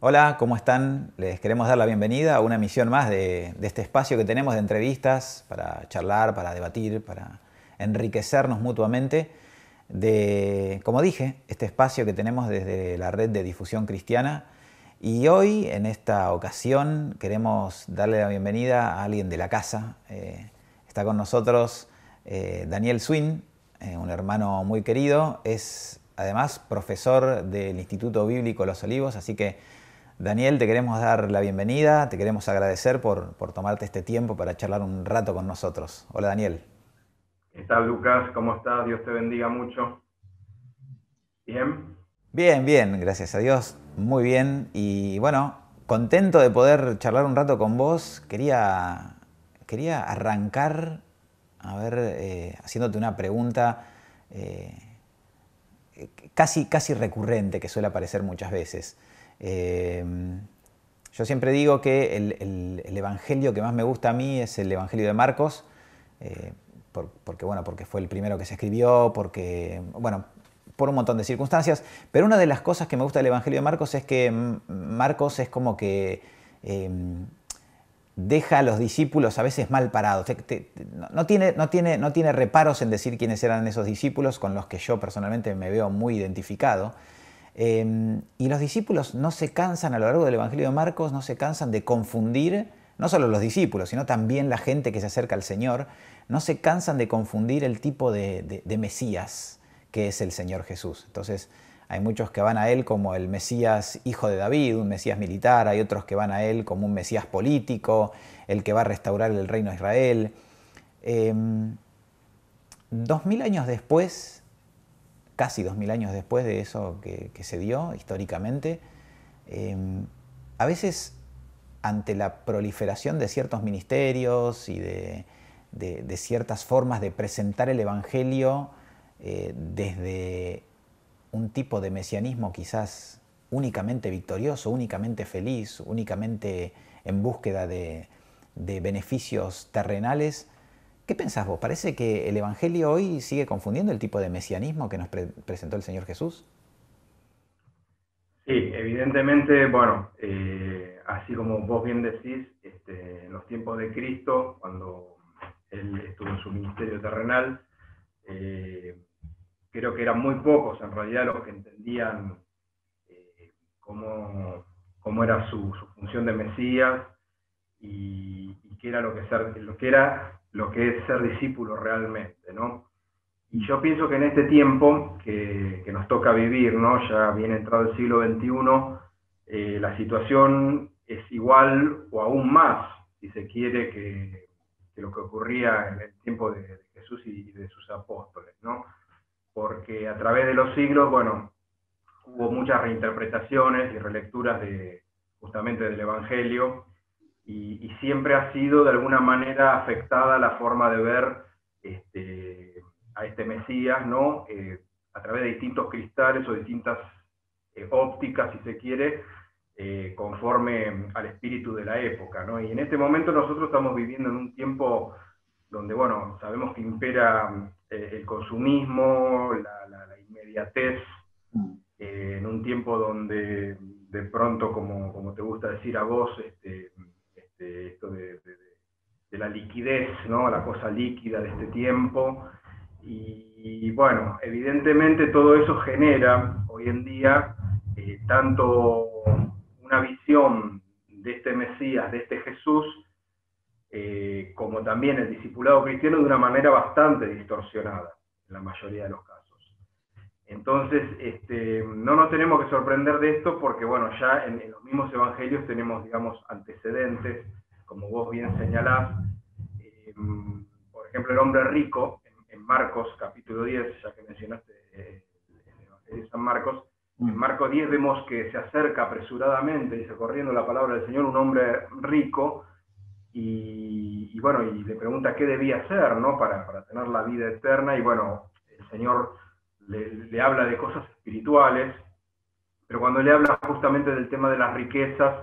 Hola, ¿cómo están? Les queremos dar la bienvenida a una emisión más de este espacio que tenemos de entrevistas para charlar, para debatir, para enriquecernos mutuamente como dije, este espacio que tenemos desde la red de difusión cristiana. Y hoy, en esta ocasión, queremos darle la bienvenida a alguien de la casa. Está con nosotros Daniel Swin, un hermano muy querido. Es además profesor del Instituto Bíblico Los Olivos, así que Daniel, te queremos dar la bienvenida, te queremos agradecer por tomarte este tiempo para charlar un rato con nosotros. Hola Daniel. ¿Qué tal, Lucas? ¿Cómo estás? Dios te bendiga mucho. Bien. Bien, bien, gracias a Dios, muy bien. Y bueno, contento de poder charlar un rato con vos. Quería arrancar, a ver, haciéndote una pregunta eh, casi recurrente que suele aparecer muchas veces. Eh, yo siempre digo que el evangelio que más me gusta a mí es el evangelio de Marcos, eh, porque fue el primero que se escribió, por un montón de circunstancias. Pero una de las cosas que me gusta del evangelio de Marcos es que Marcos es como que eh, deja a los discípulos a veces mal parados. No tiene reparos en decir quiénes eran esos discípulos con los que yo personalmente me veo muy identificado. Y los discípulos no se cansan a lo largo del Evangelio de Marcos, no se cansan de confundir, no solo los discípulos, sino también la gente que se acerca al Señor, no se cansan de confundir el tipo de Mesías que es el Señor Jesús. Entonces, hay muchos que van a Él como el Mesías hijo de David, un Mesías militar, hay otros que van a Él como un Mesías político, el que va a restaurar el reino de Israel. 2000 años después, casi 2000 años después de eso que se dio históricamente, eh, a veces ante la proliferación de ciertos ministerios y de ciertas formas de presentar el Evangelio desde un tipo de mesianismo quizás únicamente victorioso, únicamente feliz, únicamente en búsqueda de beneficios terrenales. ¿Qué pensás vos? ¿Parece que el Evangelio hoy sigue confundiendo el tipo de mesianismo que nos presentó el Señor Jesús? Sí, evidentemente, bueno, así como vos bien decís, en los tiempos de Cristo, cuando Él estuvo en su ministerio terrenal, eh, creo que eran muy pocos en realidad los que entendían cómo era su función de Mesías y qué era lo que es ser discípulo realmente, ¿no? Y yo pienso que en este tiempo que nos toca vivir, ¿no? Ya bien entrado el siglo XXI, la situación es igual o aún más, si se quiere, que lo que ocurría en el tiempo de Jesús y de sus apóstoles, ¿no? Porque a través de los siglos, bueno, hubo muchas reinterpretaciones y relecturas justamente del Evangelio, y siempre ha sido de alguna manera afectada la forma de ver a este Mesías, ¿no? A través de distintos cristales o distintas ópticas, si se quiere, conforme al espíritu de la época, ¿no? Y en este momento nosotros estamos viviendo en un tiempo donde, bueno, sabemos que impera el consumismo, la inmediatez, en un tiempo donde de pronto, como te gusta decir a vos, esto de la liquidez, ¿no? La cosa líquida de este tiempo. Y bueno, evidentemente todo eso genera hoy en día tanto una visión de este Mesías, de este Jesús, como también el discipulado cristiano de una manera bastante distorsionada en la mayoría de los casos. Entonces, no nos tenemos que sorprender de esto porque, bueno, ya en los mismos evangelios tenemos, digamos, antecedentes, como vos bien señalás. Eh, por ejemplo, el hombre rico, en Marcos capítulo 10, ya que mencionaste el evangelio de San Marcos, en Marcos 10 vemos que se acerca apresuradamente, dice, corriendo la palabra del Señor, un hombre rico, y bueno, y le pregunta qué debía hacer, ¿no? Para tener la vida eterna, y bueno, el Señor le habla de cosas espirituales, pero cuando le habla justamente del tema de las riquezas,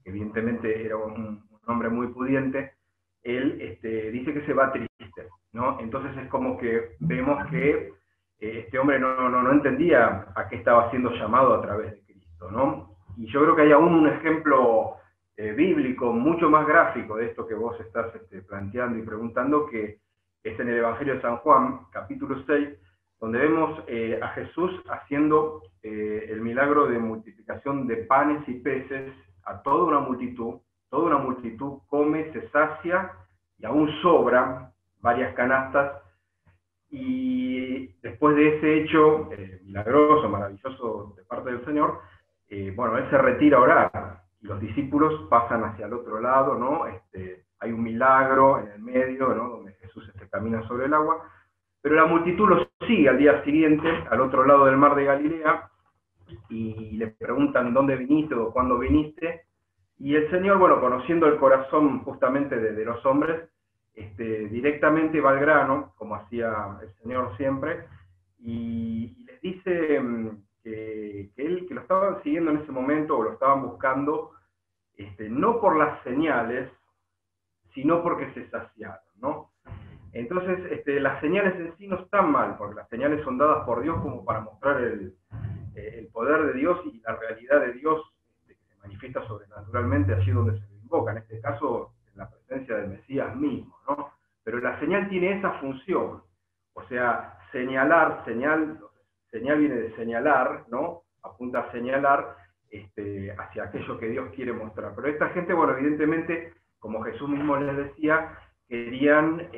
evidentemente era un hombre muy pudiente, él dice que se va triste, ¿no? Entonces es como que vemos que este hombre no entendía a qué estaba siendo llamado a través de Cristo, ¿no? Y yo creo que hay aún un ejemplo bíblico mucho más gráfico de esto que vos estás planteando y preguntando, que es en el Evangelio de San Juan, capítulo 6, donde vemos a Jesús haciendo el milagro de multiplicación de panes y peces a toda una multitud come, se sacia y aún sobra varias canastas. Y después de ese hecho milagroso, maravilloso de parte del Señor, bueno, él se retira a orar y los discípulos pasan hacia el otro lado, ¿no? Hay un milagro en el medio, ¿no? Donde Jesús camina sobre el agua, pero la multitud lo sigue al día siguiente, al otro lado del mar de Galilea, y le preguntan dónde viniste o cuándo viniste, y el Señor, bueno, conociendo el corazón justamente de los hombres, directamente va al grano, como hacía el Señor siempre, y les dice que lo estaban siguiendo en ese momento, o lo estaban buscando, no por las señales, sino porque se saciaron, ¿no? Entonces, las señales en sí no están mal, porque las señales son dadas por Dios como para mostrar el poder de Dios y la realidad de Dios, que se manifiesta sobrenaturalmente allí donde se lo invoca, en este caso, en la presencia del Mesías mismo, ¿no? Pero la señal tiene esa función, o sea, señal viene de señalar, ¿no? Apunta a señalar hacia aquello que Dios quiere mostrar. Pero esta gente, bueno, evidentemente, como Jesús mismo les decía, querían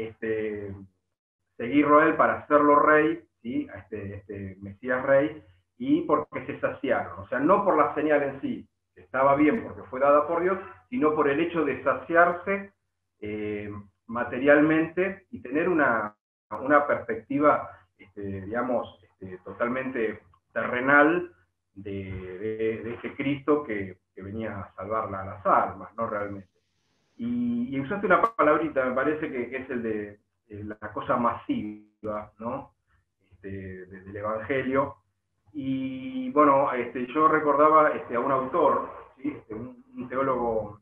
seguirlo a él para hacerlo rey, ¿sí? A Mesías rey, y porque se saciaron. O sea, no por la señal en sí, que estaba bien porque fue dada por Dios, sino por el hecho de saciarse materialmente y tener una perspectiva, digamos, totalmente terrenal de ese Cristo que venía a salvar a las almas, ¿no? Realmente. Y usaste una palabrita, me parece que es el de la cosa masiva, ¿no? Del Evangelio. Y bueno, yo recordaba a un autor, ¿sí? Un teólogo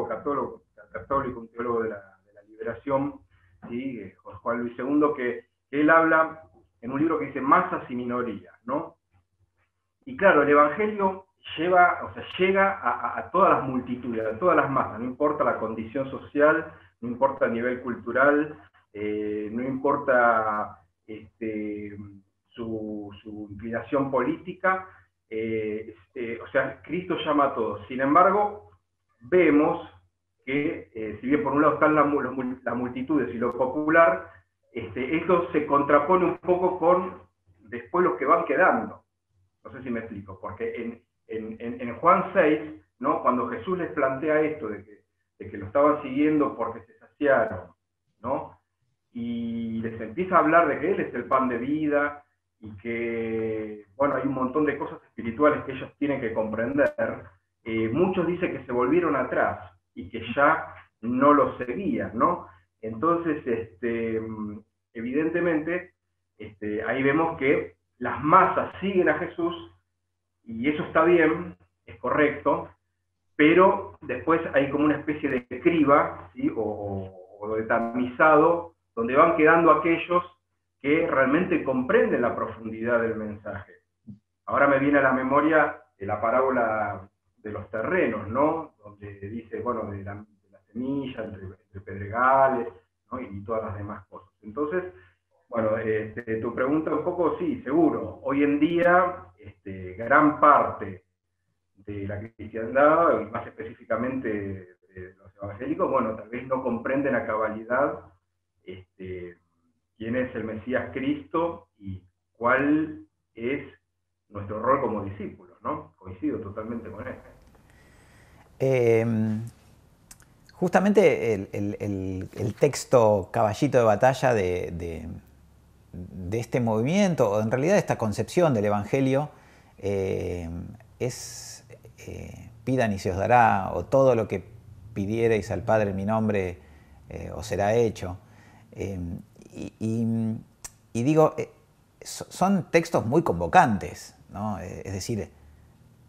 católico, un teólogo de la liberación, ¿sí? Juan Luis II, que él habla en un libro que dice Masas y Minorías, ¿no? Y claro, el Evangelio llega a todas las multitudes, a todas las masas, no importa la condición social, no importa el nivel cultural, no importa su inclinación política, o sea, Cristo llama a todos. Sin embargo, vemos que, si bien por un lado están las multitudes y lo popular, esto se contrapone un poco con después los que van quedando. No sé si me explico, porque en Juan 6, ¿no? Cuando Jesús les plantea esto de que lo estaban siguiendo porque se saciaron, ¿no? Y les empieza a hablar de que Él es el pan de vida y que, bueno, hay un montón de cosas espirituales que ellos tienen que comprender. Muchos dicen que se volvieron atrás y que ya no lo seguían, ¿no? Entonces, evidentemente, ahí vemos que las masas siguen a Jesús, y eso está bien, es correcto, pero después hay como una especie de criba, ¿sí? o de tamizado, donde van quedando aquellos que realmente comprenden la profundidad del mensaje. Ahora me viene a la memoria la parábola de los terrenos, ¿no? Donde dice, bueno, de la semilla, entre pedregales, ¿no? Y todas las demás cosas. Entonces, bueno, tu pregunta un poco, sí, seguro. Hoy en día, gran parte de la cristiandad, y más específicamente de los evangélicos, bueno, tal vez no comprenden a cabalidad quién es el Mesías Cristo y cuál es nuestro rol como discípulos, ¿no? Coincido totalmente con él. Justamente el texto caballito de batalla de este movimiento, o en realidad de esta concepción del Evangelio, es pidan y se os dará, o todo lo que pidiereis al Padre en mi nombre os será hecho. Y digo, son textos muy convocantes, ¿no? Es decir,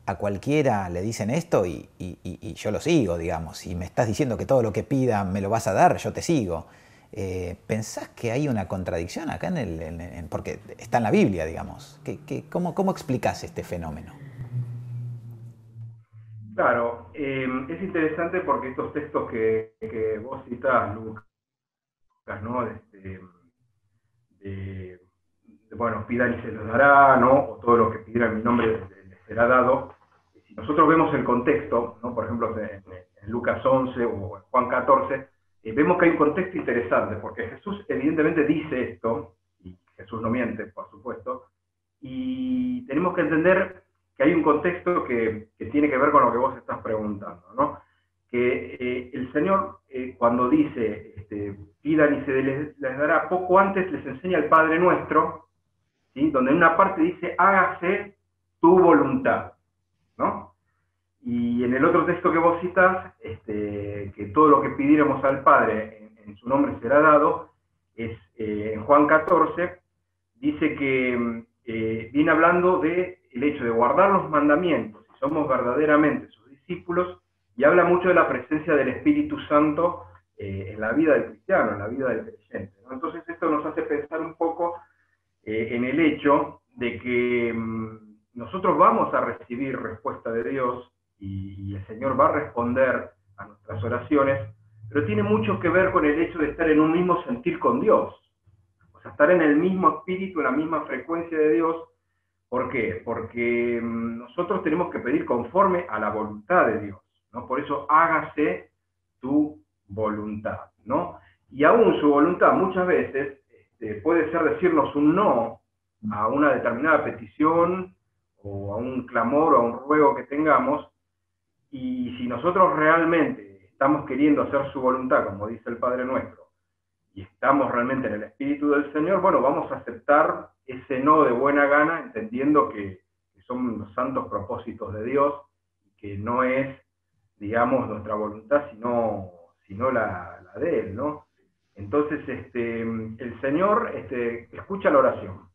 a cualquiera le dicen esto y yo lo sigo, digamos. Si me estás diciendo que todo lo que pida me lo vas a dar, yo te sigo. ¿Pensás que hay una contradicción acá porque está en la Biblia, digamos? ¿Cómo explicás este fenómeno? Claro, es interesante porque estos textos que vos citás, Lucas, ¿no? De, bueno, pidan y se los dará, ¿no? O todo lo que pidieran en mi nombre les será dado. Si nosotros vemos el contexto, ¿no? Por ejemplo, en Lucas 11 o en Juan 14, vemos que hay un contexto interesante, porque Jesús evidentemente dice esto, y Jesús no miente, por supuesto, y tenemos que entender que hay un contexto que tiene que ver con lo que vos estás preguntando, ¿no? Que el Señor, cuando dice, pidan y se les dará, poco antes les enseña el Padre Nuestro, ¿sí? Donde en una parte dice, hágase tu voluntad, ¿no? Y en el otro texto que vos citas, que todo lo que pidiéramos al Padre en su nombre será dado, es en Juan 14, dice que viene hablando del hecho de guardar los mandamientos, si somos verdaderamente sus discípulos, y habla mucho de la presencia del Espíritu Santo en la vida del cristiano, en la vida del creyente, ¿no? Entonces esto nos hace pensar un poco en el hecho de que nosotros vamos a recibir respuesta de Dios y el Señor va a responder a nuestras oraciones, pero tiene mucho que ver con el hecho de estar en un mismo sentir con Dios, o sea, estar en el mismo espíritu, en la misma frecuencia de Dios. ¿Por qué? Porque nosotros tenemos que pedir conforme a la voluntad de Dios, ¿no? Por eso hágase tu voluntad, ¿no? Y aún su voluntad muchas veces puede ser decirnos un no a una determinada petición o a un clamor o a un ruego que tengamos, y si nosotros realmente estamos queriendo hacer su voluntad, como dice el Padre Nuestro, y estamos realmente en el Espíritu del Señor, bueno, vamos a aceptar ese no de buena gana, entendiendo que son los santos propósitos de Dios, y que no es, digamos, nuestra voluntad, sino la de Él, ¿no? Entonces, el Señor escucha la oración,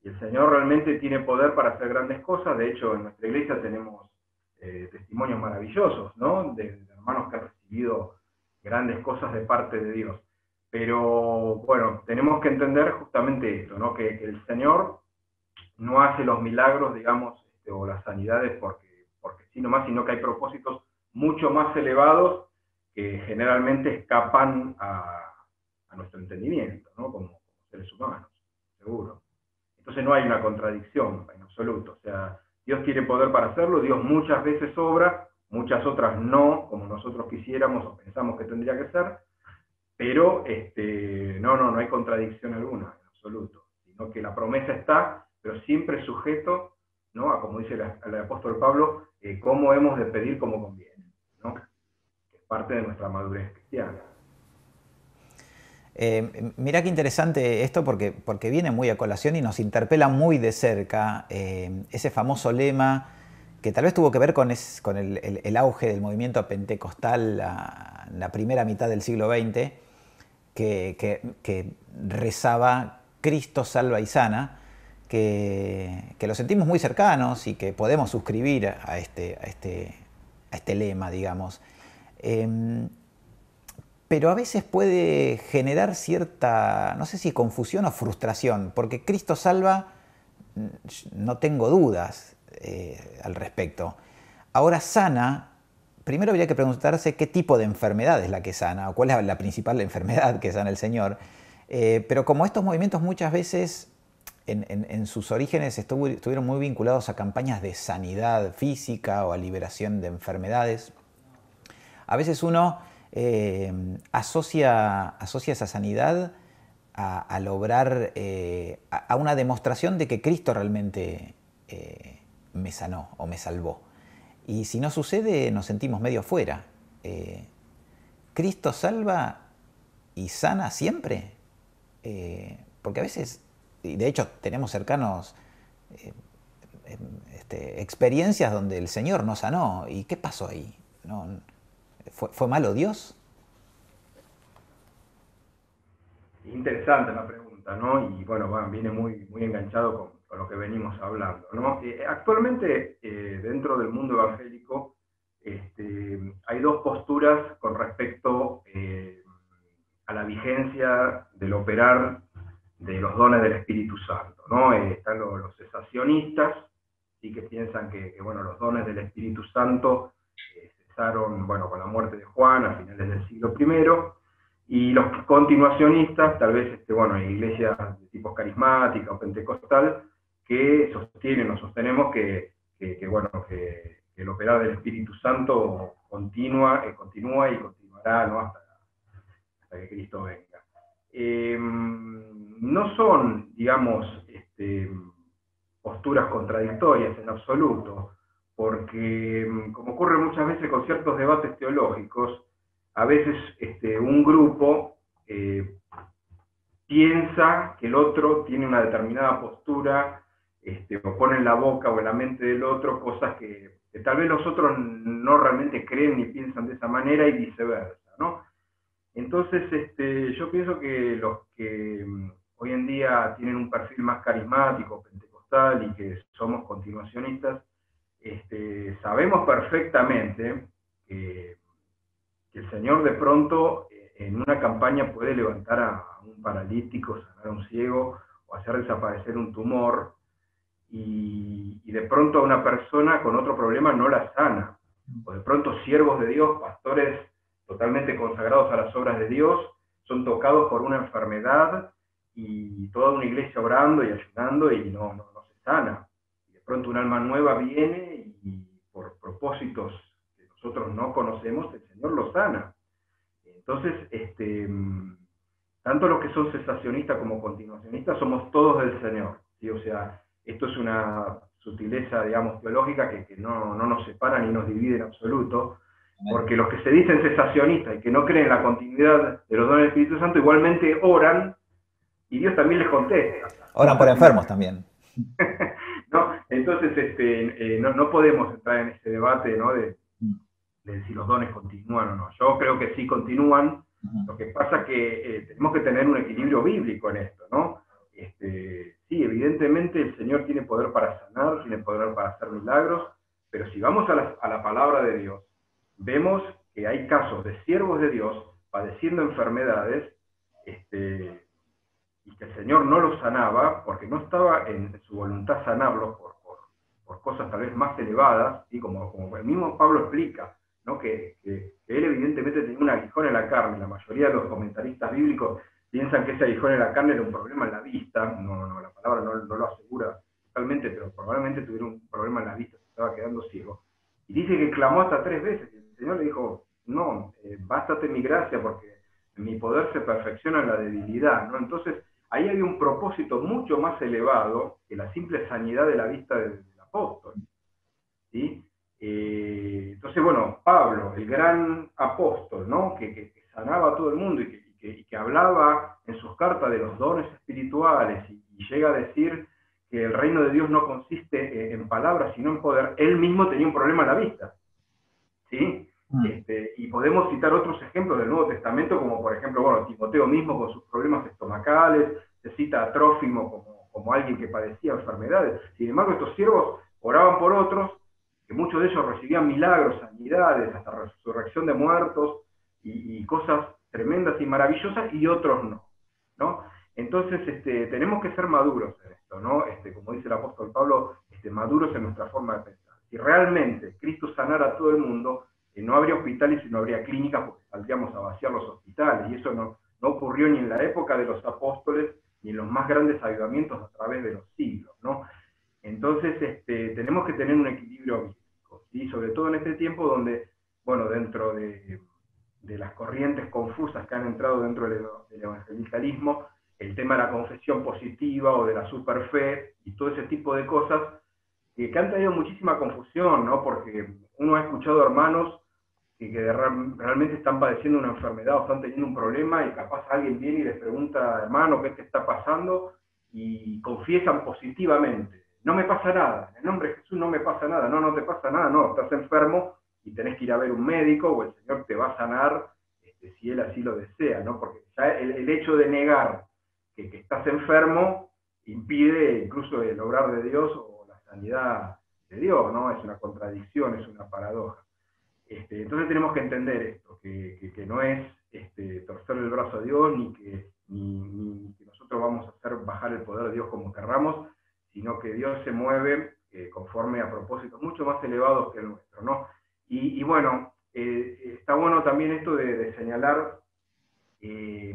y el Señor realmente tiene poder para hacer grandes cosas. De hecho, en nuestra iglesia tenemos testimonios maravillosos, ¿no? De hermanos que han recibido grandes cosas de parte de Dios. Pero bueno, tenemos que entender justamente esto, ¿no? Que el Señor no hace los milagros, digamos, o las sanidades porque sí nomás, sino que hay propósitos mucho más elevados que generalmente escapan a nuestro entendimiento, ¿no? Como seres humanos, seguro. Entonces no hay una contradicción en absoluto. O sea, Dios tiene poder para hacerlo, Dios muchas veces obra, muchas otras no, como nosotros quisiéramos o pensamos que tendría que ser, pero no hay contradicción alguna, en absoluto, sino que la promesa está, pero siempre sujeto, ¿no? A, como dice el apóstol Pablo, cómo hemos de pedir como conviene, ¿no? Que es parte de nuestra madurez cristiana. Mirá qué interesante esto porque viene muy a colación y nos interpela muy de cerca ese famoso lema que tal vez tuvo que ver con el auge del movimiento pentecostal en la primera mitad del siglo XX, que rezaba Cristo salva y sana, que lo sentimos muy cercanos y que podemos suscribir a este lema, digamos. Pero a veces puede generar cierta, no sé si confusión o frustración, porque Cristo salva, no tengo dudas al respecto. Ahora sana, primero habría que preguntarse qué tipo de enfermedad es la que sana, o cuál es la principal enfermedad que sana el Señor. Pero como estos movimientos muchas veces en sus orígenes estuvieron muy vinculados a campañas de sanidad física o a liberación de enfermedades, a veces uno asocia esa sanidad al obrar, a una demostración de que Cristo realmente me sanó o me salvó. Y si no sucede, nos sentimos medio fuera. ¿Cristo salva y sana siempre? Porque a veces, y de hecho tenemos cercanos experiencias donde el Señor no sanó. ¿Y qué pasó ahí? ¿Fue malo Dios? Interesante la pregunta, ¿no? Y bueno, viene muy, muy enganchado con lo que venimos hablando, ¿no? Actualmente, dentro del mundo evangélico, hay dos posturas con respecto a la vigencia del operar de los dones del Espíritu Santo, ¿no? Están los cesacionistas, sí, que piensan que, bueno, los dones del Espíritu Santo empezaron, bueno, con la muerte de Juan a finales del siglo I, y los continuacionistas, tal vez, bueno, iglesias de tipo carismática o pentecostal, que sostienen o sostenemos bueno, que el operar del Espíritu Santo continúa y continuará, ¿no? hasta que Cristo venga. No son, digamos, posturas contradictorias en absoluto, porque como ocurre muchas veces con ciertos debates teológicos, a veces un grupo piensa que el otro tiene una determinada postura, o pone en la boca o en la mente del otro cosas que tal vez los otros no realmente creen ni piensan de esa manera y viceversa, ¿no? Entonces, yo pienso que los que hoy en día tienen un perfil más carismático, pentecostal, y que somos continuacionistas, sabemos perfectamente que el Señor de pronto en una campaña puede levantar a un paralítico, sanar a un ciego, o hacer desaparecer un tumor, y de pronto a una persona con otro problema no la sana. O de pronto siervos de Dios, pastores totalmente consagrados a las obras de Dios, son tocados por una enfermedad y toda una iglesia orando y ayunando y no se sana. Y de pronto un alma nueva viene y por propósitos que nosotros no conocemos, el Señor lo sana. Entonces, tanto los que son cesacionistas como continuacionistas somos todos del Señor, ¿sí? O sea, esto es una sutileza, digamos, teológica que no nos separa ni nos divide en absoluto, porque los que se dicen cesacionistas y que no creen en la continuidad de los dones del Espíritu Santo igualmente oran y Dios también les contesta. Oran por enfermos también. ¿No? Entonces, no podemos entrar en ese debate, ¿no? de si los dones continúan o no. Yo creo que sí continúan. Lo que pasa es que tenemos que tener un equilibrio bíblico en esto, ¿no? Sí, evidentemente el Señor tiene poder para sanar, tiene poder para hacer milagros, pero si vamos a la palabra de Dios, vemos que hay casos de siervos de Dios padeciendo enfermedades, y que el Señor no los sanaba, porque no estaba en su voluntad sanarlos por cosas tal vez más elevadas, ¿sí? como el mismo Pablo explica, ¿no? que él evidentemente tenía un aguijón en la carne. La mayoría de los comentaristas bíblicos piensan que ese aguijón en la carne era un problema en la vista. No, la palabra no lo asegura totalmente, pero probablemente tuviera un problema en la vista, se estaba quedando ciego. Y dice que clamó hasta 3 veces, y el Señor le dijo, no, bástate mi gracia, porque mi poder se perfecciona en la debilidad, ¿no? Entonces, ahí había un propósito mucho más elevado que la simple sanidad de la vista del apóstol, ¿sí? Entonces, bueno, Pablo, el gran apóstol, ¿no? que sanaba a todo el mundo y que hablaba en sus cartas de los dones espirituales y llega a decir que el reino de Dios no consiste en palabras, sino en poder, él mismo tenía un problema en la vista, ¿sí? Y podemos citar otros ejemplos del Nuevo Testamento, como por ejemplo, bueno, Timoteo mismo con sus problemas estomacales, se cita a Trófimo como alguien que padecía enfermedades. Sin embargo, estos siervos oraban por otros, que muchos de ellos recibían milagros, sanidades, hasta resurrección de muertos, y cosas tremendas y maravillosas, y otros ¿no? Entonces, tenemos que ser maduros en esto, ¿no? Como dice el apóstol Pablo, maduros en nuestra forma de pensar. Si realmente Cristo sanara a todo el mundo, no habría hospitales y no habría clínicas, porque saldríamos a vaciar los hospitales, y eso no ocurrió ni en la época de los apóstoles, ni en los más grandes avivamientos a través de los siglos, ¿no? Entonces, tenemos que tener un equilibrio bíblico, ¿sí? Sobre todo en este tiempo donde, bueno, dentro de las corrientes confusas que han entrado dentro del evangelicalismo, el tema de la confesión positiva o de la superfe y todo ese tipo de cosas, que han traído muchísima confusión, ¿no? Porque uno ha escuchado hermanos que realmente están padeciendo una enfermedad o están teniendo un problema, y capaz alguien viene y les pregunta, hermano, ¿qué te está pasando? Y confiesan positivamente, no me pasa nada, en el nombre de Jesús no me pasa nada. No te pasa nada, no, estás enfermo y tenés que ir a ver un médico, o el Señor te va a sanar, si Él así lo desea, ¿no? Porque ya el hecho de negar que estás enfermo impide incluso el obrar de Dios o la sanidad de Dios, ¿no? Es una contradicción, es una paradoja. Entonces tenemos que entender esto, que no es torcer el brazo a Dios, ni que nosotros vamos a hacer bajar el poder de Dios como querramos, sino que Dios se mueve conforme a propósitos mucho más elevados que el nuestro, ¿no? Y bueno, está bueno también esto de señalar eh,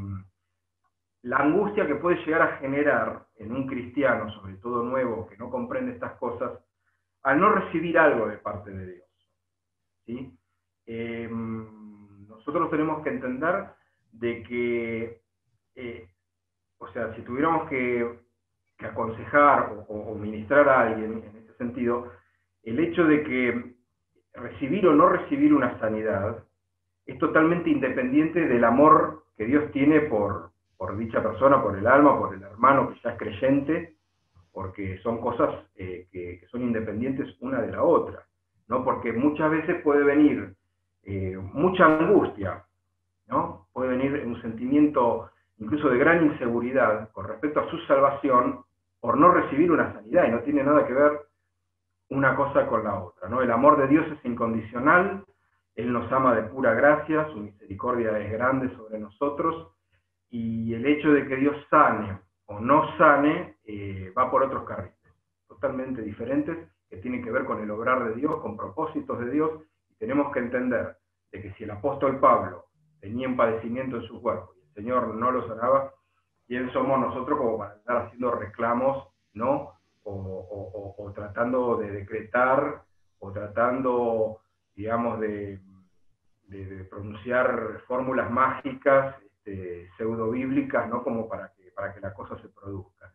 la angustia que puede llegar a generar en un cristiano, sobre todo nuevo, que no comprende estas cosas, al no recibir algo de parte de Dios. ¿Sí? Nosotros tenemos que entender de que, o sea, si tuviéramos que aconsejar o ministrar a alguien en ese sentido, el hecho de que recibir o no recibir una sanidad es totalmente independiente del amor que Dios tiene por dicha persona, por el alma, por el hermano que ya es creyente, porque son cosas que son independientes una de la otra, ¿no? Porque muchas veces puede venir mucha angustia, ¿no? Puede venir un sentimiento incluso de gran inseguridad con respecto a su salvación por no recibir una sanidad, y no tiene nada que ver una cosa con la otra, ¿no? El amor de Dios es incondicional, Él nos ama de pura gracia, su misericordia es grande sobre nosotros, y el hecho de que Dios sane o no sane va por otros carriles, totalmente diferentes, que tienen que ver con el obrar de Dios, con propósitos de Dios, y tenemos que entender de que si el apóstol Pablo tenía un padecimiento en su cuerpo y el Señor no lo sanaba, ¿quién somos nosotros como para estar haciendo reclamos, ¿no? O tratando de decretar, o tratando, digamos, de pronunciar fórmulas mágicas, pseudo bíblicas, ¿no? Como para que la cosa se produzca.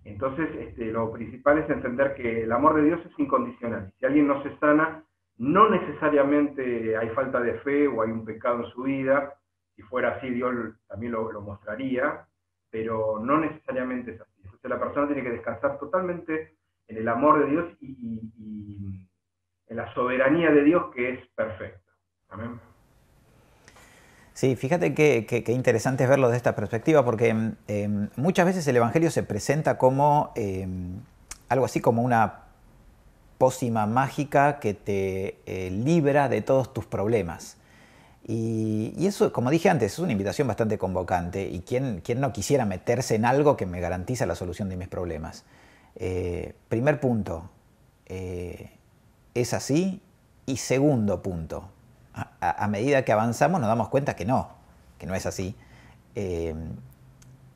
Entonces, lo principal es entender que el amor de Dios es incondicional. Si alguien no se sana, no necesariamente hay falta de fe o hay un pecado en su vida. Si fuera así, Dios también lo mostraría, pero no necesariamente es así. Entonces la persona tiene que descansar totalmente en el amor de Dios y en la soberanía de Dios, que es perfecta. Amén. Sí, fíjate qué interesante es verlo de esta perspectiva, porque muchas veces el Evangelio se presenta como algo así como una pócima mágica que te libra de todos tus problemas. Y eso, como dije antes, es una invitación bastante convocante. Y quién no quisiera meterse en algo que me garantiza la solución de mis problemas. Primer punto, es así. Y segundo punto, a medida que avanzamos nos damos cuenta que no es así.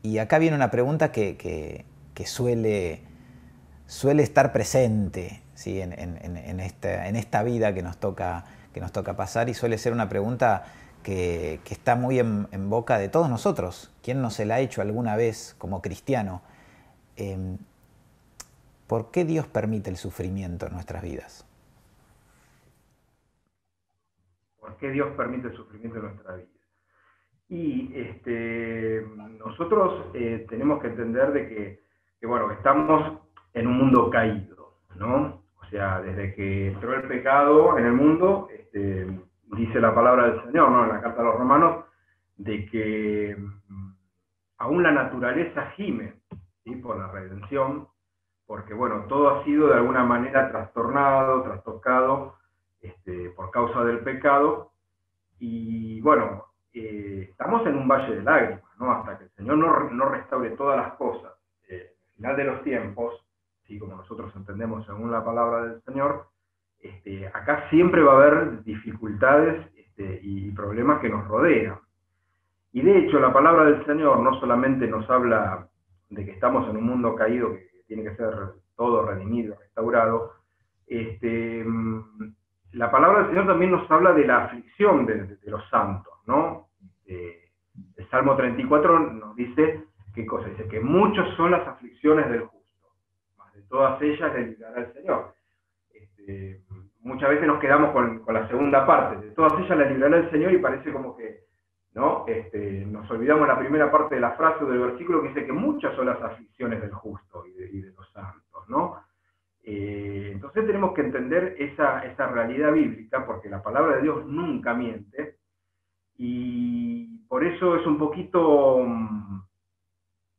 Y acá viene una pregunta que suele estar presente, ¿sí? en esta vida que nos toca pasar, y suele ser una pregunta que está muy en boca de todos nosotros. ¿Quién no se la ha hecho alguna vez como cristiano? ¿Por qué Dios permite el sufrimiento en nuestras vidas? ¿Por qué Dios permite el sufrimiento en nuestra vida? Y nosotros tenemos que entender de que, bueno, estamos en un mundo caído, ¿no? O sea, desde que entró el pecado en el mundo, dice la palabra del Señor, ¿no? En la carta a los Romanos, de que aún la naturaleza gime, ¿sí? Por la redención, porque, bueno, todo ha sido de alguna manera trastornado, trastocado, por causa del pecado, y bueno, estamos en un valle de lágrimas, ¿no? Hasta que el Señor no restaure todas las cosas. Al final de los tiempos, ¿sí? Como nosotros entendemos según la palabra del Señor, acá siempre va a haber dificultades y problemas que nos rodean. Y de hecho, la palabra del Señor no solamente nos habla de que estamos en un mundo caído que tiene que ser todo redimido, restaurado, la palabra del Señor también nos habla de la aflicción de los santos, ¿no? El Salmo 34 nos dice, ¿qué cosa? Dice que muchos son las aflicciones del justo, más de todas ellas le librará el Señor. Muchas veces nos quedamos con la segunda parte, de todas ellas le librará el Señor, y parece como que, ¿no? Nos olvidamos la primera parte de la frase o del versículo que dice que muchas son las aflicciones del justo y de los santos, ¿no? Entonces tenemos que entender esa realidad bíblica, porque la palabra de Dios nunca miente, y por eso es un poquito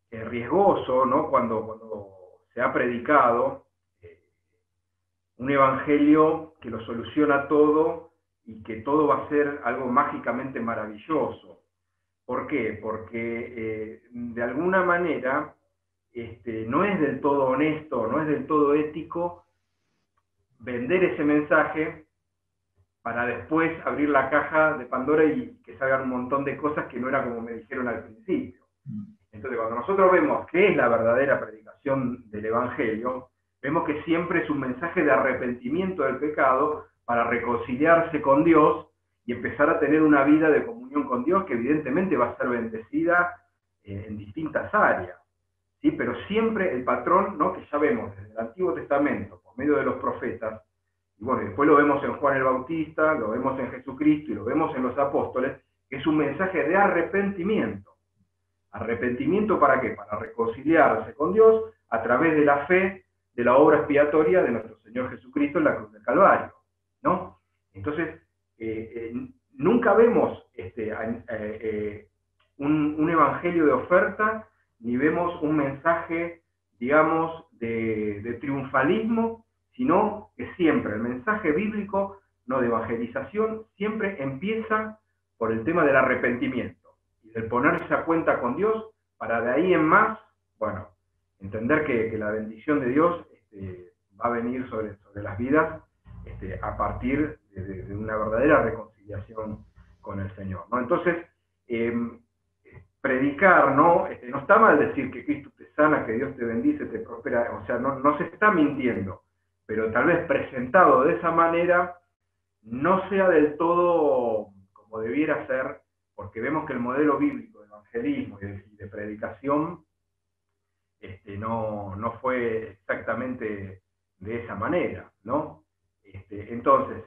riesgoso, ¿no? Cuando se ha predicado un evangelio que lo soluciona todo y que todo va a ser algo mágicamente maravilloso. ¿Por qué? Porque de alguna manera no es del todo honesto, no es del todo ético vender ese mensaje para después abrir la caja de Pandora y que salgan un montón de cosas que no era como me dijeron al principio. Entonces, cuando nosotros vemos qué es la verdadera predicación del Evangelio, vemos que siempre es un mensaje de arrepentimiento del pecado para reconciliarse con Dios y empezar a tener una vida de comunión con Dios que evidentemente va a ser bendecida en distintas áreas. ¿Sí? Pero siempre el patrón, ¿no?, que ya vemos desde el Antiguo Testamento, por medio de los profetas, y bueno, después lo vemos en Juan el Bautista, lo vemos en Jesucristo y lo vemos en los apóstoles, que es un mensaje de arrepentimiento. ¿Arrepentimiento para qué? Para reconciliarse con Dios a través de la fe de la obra expiatoria de nuestro Señor Jesucristo en la cruz del Calvario, ¿no? Entonces, nunca vemos un evangelio de oferta, ni vemos un mensaje, digamos, de triunfalismo, sino que siempre el mensaje bíblico, no de evangelización, siempre empieza por el tema del arrepentimiento y del ponerse a cuenta con Dios, para de ahí en más, bueno, entender que la bendición de Dios va a venir sobre las vidas a partir de una verdadera reconciliación con el Señor, ¿no? Entonces, predicar, ¿no? No está mal decir que Cristo te sana, que Dios te bendice, te prospera, o sea, no se está mintiendo, pero tal vez presentado de esa manera no sea del todo como debiera ser, porque vemos que el modelo bíblico de evangelismo y de predicación no fue exactamente de esa manera, ¿no? Entonces,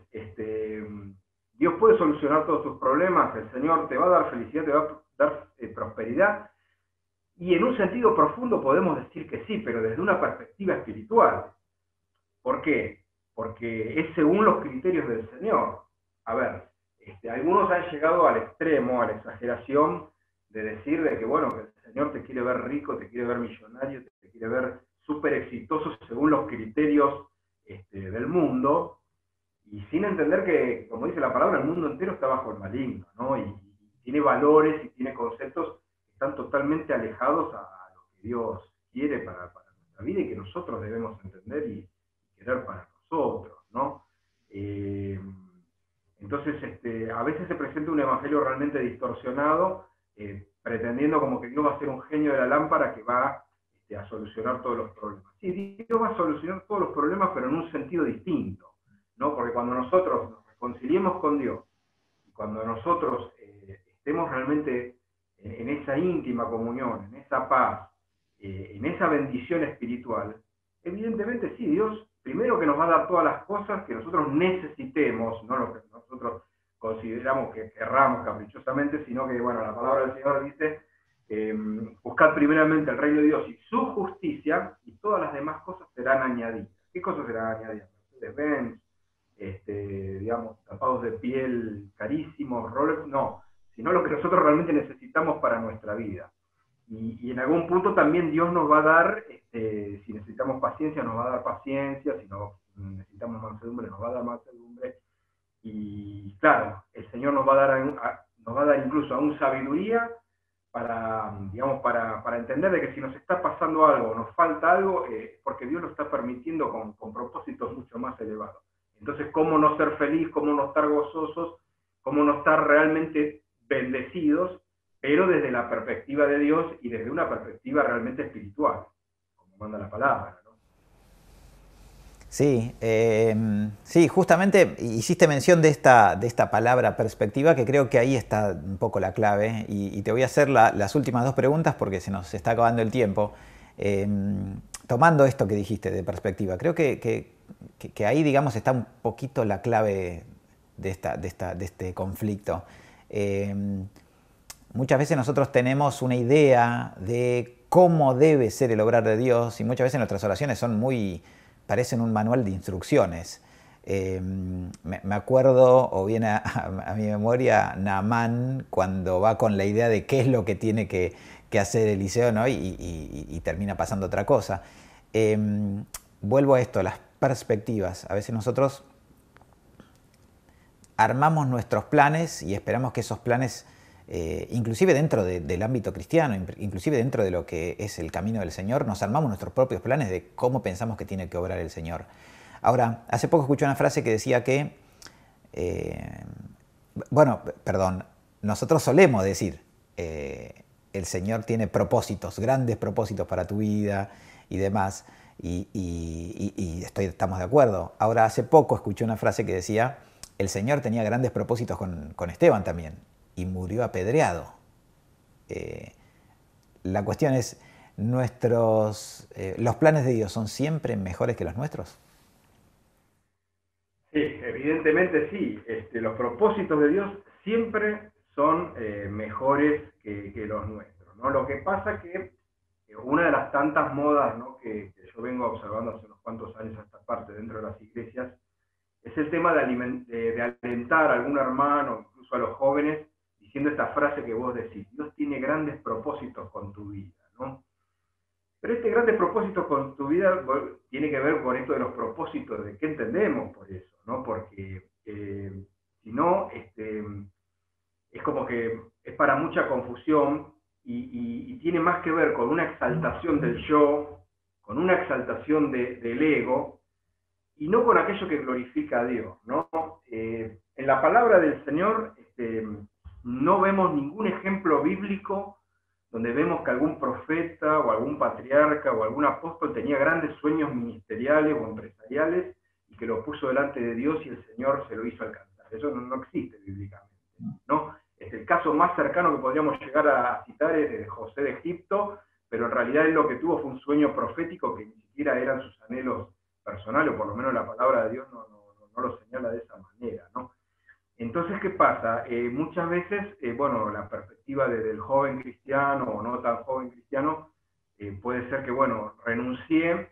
Dios puede solucionar todos tus problemas, el Señor te va a dar felicidad, te va a dar prosperidad, y en un sentido profundo podemos decir que sí, pero desde una perspectiva espiritual. ¿Por qué? Porque es según los criterios del Señor. A ver, algunos han llegado al extremo, a la exageración, de decir de que, bueno, que el Señor te quiere ver rico, te quiere ver millonario, te quiere ver súper exitoso según los criterios del mundo, y sin entender que, como dice la palabra, el mundo entero está bajo el maligno, ¿no? Y tiene valores y tiene conceptos que están totalmente alejados a lo que Dios quiere para nuestra vida y que nosotros debemos entender y querer para nosotros, ¿no? Entonces, a veces se presenta un evangelio realmente distorsionado, pretendiendo como que Dios va a ser un genio de la lámpara que va a solucionar todos los problemas. Sí, Dios va a solucionar todos los problemas, pero en un sentido distinto, ¿no? Porque cuando nosotros nos reconciliemos con Dios, y cuando nosotros estemos realmente en esa íntima comunión, en esa paz, en esa bendición espiritual, evidentemente sí, Dios primero que nos va a dar todas las cosas que nosotros necesitemos, no lo que nosotros consideramos que querramos caprichosamente, sino que, bueno, la palabra del Señor dice, buscad primeramente el reino de Dios y su justicia, y todas las demás cosas serán añadidas. ¿Qué cosas serán añadidas? Mercedes-Benz, digamos, tapados de piel carísimos, Rolex, no, sino lo que nosotros realmente necesitamos para nuestra vida. Y en algún punto también Dios nos va a dar, si necesitamos paciencia, nos va a dar paciencia, si necesitamos mansedumbre, nos va a dar mansedumbre. Y claro, el Señor nos va a dar incluso aún sabiduría para, digamos, para entender de que si nos está pasando algo, nos falta algo, porque Dios lo está permitiendo con propósitos mucho más elevados. Entonces, ¿cómo no ser feliz? ¿Cómo no estar gozosos? ¿Cómo no estar realmente bendecidos? Pero desde la perspectiva de Dios y desde una perspectiva realmente espiritual, como manda la palabra, ¿no? Sí, sí, justamente hiciste mención de esta palabra perspectiva, que creo que ahí está un poco la clave, y te voy a hacer las últimas dos preguntas porque se nos está acabando el tiempo. Tomando esto que dijiste de perspectiva, creo que ahí, digamos, está un poquito la clave de este conflicto. Muchas veces nosotros tenemos una idea de cómo debe ser el obrar de Dios, y muchas veces nuestras oraciones parecen un manual de instrucciones. Me acuerdo, o viene a mi memoria, Naamán, cuando va con la idea de qué es lo que tiene que hacer Eliseo, ¿no? y termina pasando otra cosa. Vuelvo a esto, las perspectivas. A veces nosotros armamos nuestros planes y esperamos que esos planes, inclusive dentro del ámbito cristiano, inclusive dentro de lo que es el camino del Señor, nos armamos nuestros propios planes de cómo pensamos que tiene que obrar el Señor. Ahora, hace poco escuché una frase que decía que Eh, bueno, perdón, nosotros solemos decir, el Señor tiene propósitos, grandes propósitos para tu vida y demás, y estamos de acuerdo. Ahora, hace poco escuché una frase que decía, el Señor tenía grandes propósitos con Esteban también, y murió apedreado. Eh, la cuestión es, ¿los planes de Dios son siempre mejores que los nuestros? Sí, evidentemente sí. Los propósitos de Dios siempre son mejores que los nuestros, ¿no? Lo que pasa que una de las tantas modas, ¿no?, que yo vengo observando hace unos cuantos años a esta parte dentro de las iglesias, es el tema de alentar a algún hermano, incluso a los jóvenes, diciendo esta frase que vos decís: Dios tiene grandes propósitos con tu vida, ¿no? Pero este grande propósito con tu vida tiene que ver con esto de los propósitos, de qué entendemos por eso, ¿no? Porque si no, es como que es para mucha confusión y tiene más que ver con una exaltación del yo, con una exaltación del ego, y no con aquello que glorifica a Dios, ¿no? En la palabra del Señor no vemos ningún ejemplo bíblico donde vemos que algún profeta o algún patriarca o algún apóstol tenía grandes sueños ministeriales o empresariales y que lo puso delante de Dios y el Señor se lo hizo alcanzar. Eso no existe bíblicamente, ¿no? El caso más cercano que podríamos llegar a citar es de José de Egipto, pero en realidad él lo que tuvo fue un sueño profético que ni siquiera eran sus anhelos personales, o por lo menos la palabra de Dios no lo señala de esa manera, ¿no? Entonces, ¿qué pasa? Muchas veces, bueno, la perspectiva del joven cristiano o no tan joven cristiano puede ser que, bueno, renuncié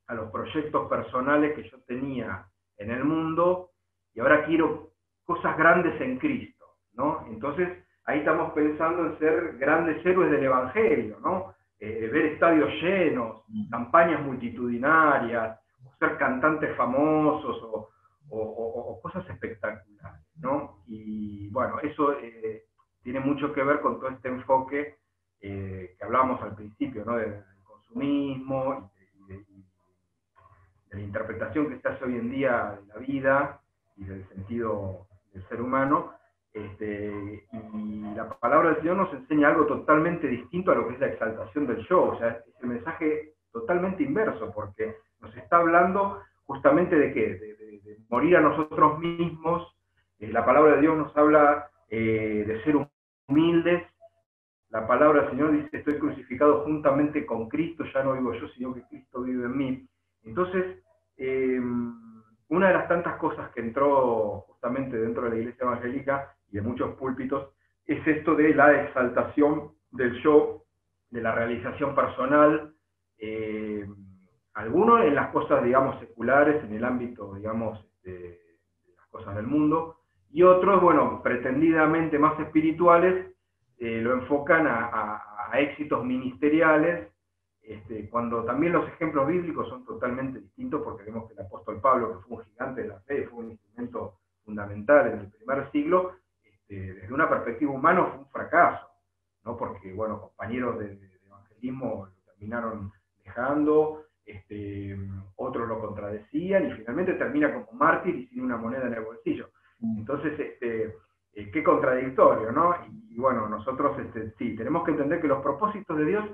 a los proyectos personales que yo tenía en el mundo y ahora quiero cosas grandes en Cristo, ¿no? Entonces, ahí estamos pensando en ser grandes héroes del Evangelio, ¿no? Ver estadios llenos, campañas multitudinarias, o ser cantantes famosos o cosas espectaculares, ¿no? Y bueno, eso tiene mucho que ver con todo este enfoque que hablábamos al principio, ¿no? Del consumismo y de la interpretación que se hace hoy en día de la vida y del sentido del ser humano. Y la palabra del Señor nos enseña algo totalmente distinto a lo que es la exaltación del yo. O sea, es el mensaje totalmente inverso, porque nos está hablando justamente de qué, de morir a nosotros mismos. La palabra de Dios nos habla de ser humildes. La palabra del Señor dice: estoy crucificado juntamente con Cristo, ya no vivo yo, sino que Cristo vive en mí. Entonces, una de las tantas cosas que entró justamente dentro de la iglesia evangélica y de muchos púlpitos es esto de la exaltación del yo, de la realización personal, algunos en las cosas, digamos, seculares, en el ámbito, digamos, de las cosas del mundo, y otros, bueno, pretendidamente más espirituales, lo enfocan a éxitos ministeriales, cuando también los ejemplos bíblicos son totalmente distintos, porque vemos que el apóstol Pablo, que fue un gigante de la fe, fue un instrumento fundamental en el primer siglo, desde una perspectiva humana fue un fracaso, ¿no? Porque, bueno, compañeros de evangelismo lo terminaron dejando, otros lo contradecían, y finalmente termina como mártir y sin una moneda en el bolsillo. Entonces, qué contradictorio, ¿no? Y bueno, nosotros sí, tenemos que entender que los propósitos de Dios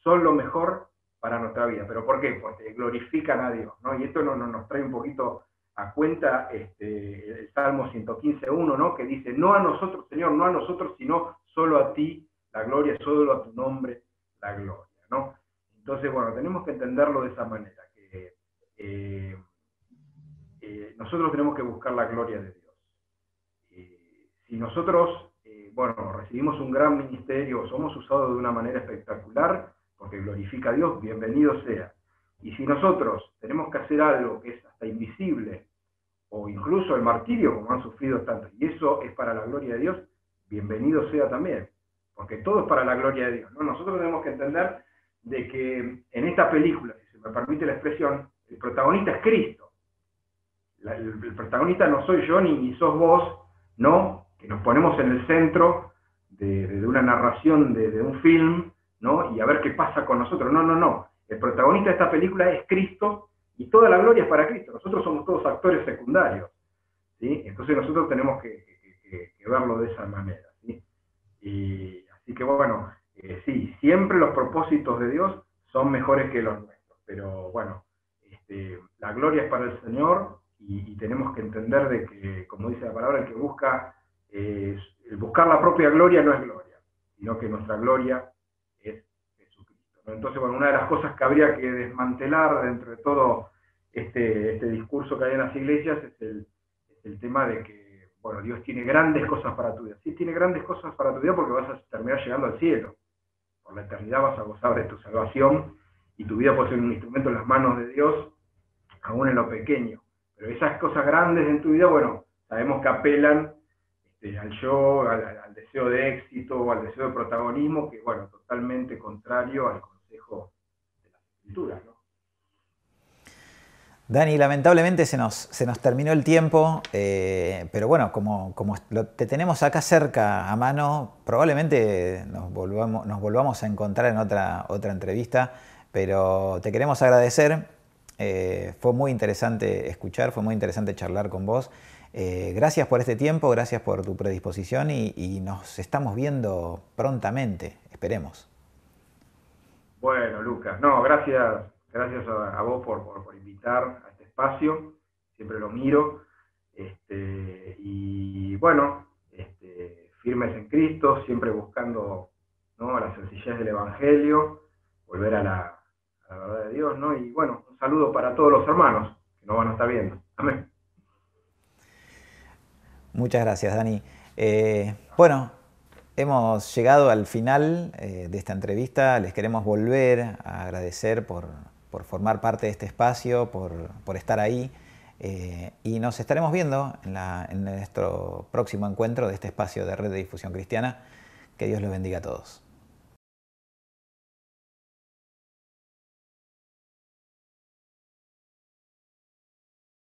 son lo mejor para nuestra vida. ¿Pero por qué? Porque glorifican a Dios, ¿no? Y esto nos trae un poquito a cuenta el Salmo 115.1, ¿no? Que dice: no a nosotros, Señor, no a nosotros, sino solo a ti la gloria, solo a tu nombre la gloria, ¿no? Entonces, bueno, tenemos que entenderlo de esa manera, que nosotros tenemos que buscar la gloria de Dios. Si nosotros, bueno, recibimos un gran ministerio, somos usados de una manera espectacular, porque glorifica a Dios, bienvenido sea. Y si nosotros tenemos que hacer algo que es hasta invisible, o incluso el martirio, como han sufrido tantos, y eso es para la gloria de Dios, bienvenido sea también, porque todo es para la gloria de Dios, ¿no? Nosotros tenemos que entender de que en esta película, si se me permite la expresión, el protagonista es Cristo. El protagonista no soy yo ni sos vos, ¿no? Que nos ponemos en el centro de una narración de un film, ¿no? Y a ver qué pasa con nosotros. No. El protagonista de esta película es Cristo y toda la gloria es para Cristo. Nosotros somos todos actores secundarios. ¿sí? Entonces nosotros tenemos que verlo de esa manera, ¿sí? Y así que bueno, sí, siempre los propósitos de Dios son mejores que los nuestros, pero bueno, la gloria es para el Señor y tenemos que entender de que, como dice la palabra, el que busca, el buscar la propia gloria no es gloria, sino que nuestra gloria es Jesucristo, ¿no? Entonces, bueno, una de las cosas que habría que desmantelar dentro de todo este discurso que hay en las iglesias es el tema de que, bueno, Dios tiene grandes cosas para tu vida. Sí, tiene grandes cosas para tu vida porque vas a terminar llegando al cielo. Por la eternidad vas a gozar de tu salvación y tu vida puede ser un instrumento en las manos de Dios, aún en lo pequeño. Pero esas cosas grandes en tu vida, bueno, sabemos que apelan al yo, al deseo de éxito, al deseo de protagonismo, que, bueno, totalmente contrario al consejo de las Escrituras, ¿no? Dani, lamentablemente se nos terminó el tiempo, pero bueno, como te tenemos acá cerca a mano, probablemente nos volvamos a encontrar en otra entrevista, pero te queremos agradecer. Fue muy interesante escuchar, fue muy interesante charlar con vos. Gracias por este tiempo, gracias por tu predisposición y nos estamos viendo prontamente, esperemos. Bueno, Lucas, no, gracias a vos por invitar a este espacio, siempre lo miro, y bueno, firmes en Cristo, siempre buscando, ¿no?, la sencillez del Evangelio, volver a la verdad de Dios, ¿no? Y bueno, un saludo para todos los hermanos que nos van a estar viendo. Amén. Muchas gracias, Dani. Bueno, hemos llegado al final de esta entrevista. Les queremos volver a agradecer por formar parte de este espacio, por estar ahí. Y nos estaremos viendo en nuestro próximo encuentro de este espacio de Red de Difusión Cristiana. Que Dios los bendiga a todos.